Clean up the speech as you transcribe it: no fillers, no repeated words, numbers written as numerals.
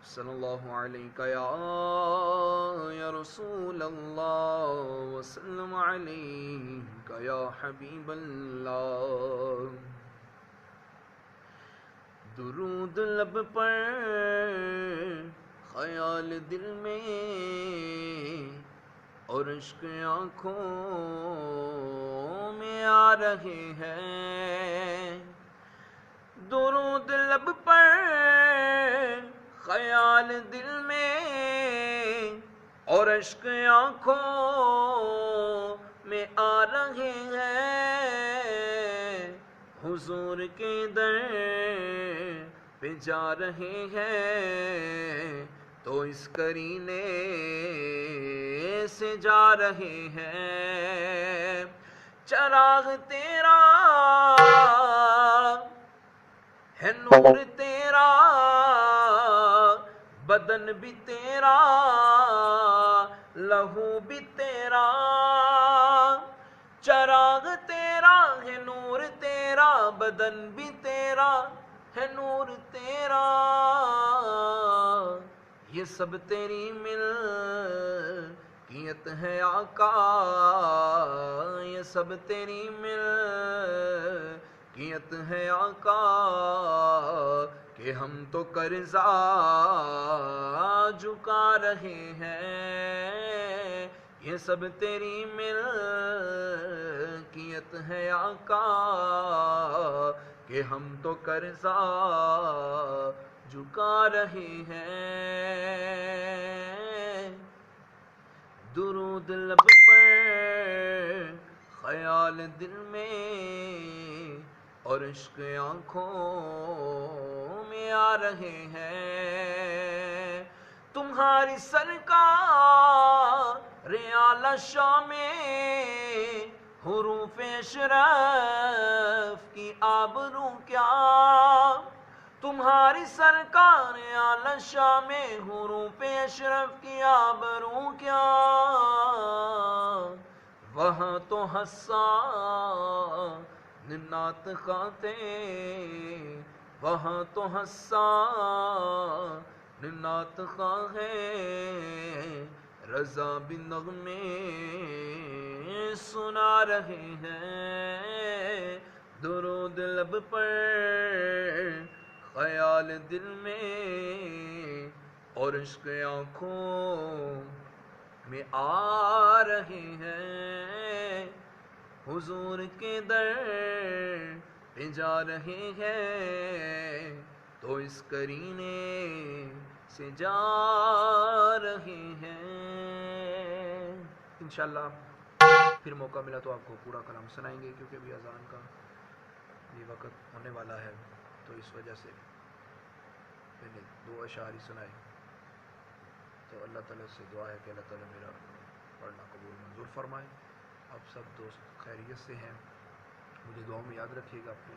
صلی اللہ علیہ یا رسول اللہ وسلم علیہ یا حبیب اللہ. درود لب پر خیال دل میں اور عشق آنکھوں میں آ رہے ہیں. درود لب پر خیال دل میں اور عشق آنکھوں میں آ رہے ہیں. حضور کے در پہ جا رہے ہیں تو اس کرینے سے جا رہے ہیں. چراغ تیرا ہے نور تیرا بدن بھی تیرا لہو بھی تیرا. چراغ تیرا ہے نور تیرا بدن بھی تیرا ہے نور تیرا. یہ سب تیری ملکیت ہے آقا, یہ سب تیری ملکیت ہے آقا, کہ ہم تو قرضہ جھکا رہے ہیں. یہ سب تیری ملکیت ہے آقا, کہ ہم تو قرضہ جھکا رہے ہیں. درود لب پر خیال دل میں اور عشق آنکھوں میں آ رہے ہیں. تمہاری سرکار اعلی شان میں حروف اشرف کی آبرو کیا. تمہاری سرکار اعلی شان میں حروف اشرف کی آبرو کیا. وہاں تو حسان نعت خواں تھے, وہاں تو حسان نعت خواں ہے. رضا بھی نغمے سنا رہے ہیں. درود لب پر خیال دل میں اور عشق آنکھوں میں آ رہے ہیں. حضور کے در پہ جا رہے ہیں تو اس کرینے سے جا رہے ہیں. انشاءاللہ پھر موقع ملا تو آپ کو پورا کلام سنائیں گے, کیونکہ ابھی اذان کا یہ وقت ہونے والا ہے, تو اس وجہ سے پہلے 2 اشعار ہی سنائے. تو اللہ تعالیٰ سے دعا ہے کہ اللہ تعالیٰ میرا پڑھنا قبول منظور فرمائے. آپ سب دوست خیریت سے ہیں, مجھے دعاؤں میں یاد رکھیے گا. اپنے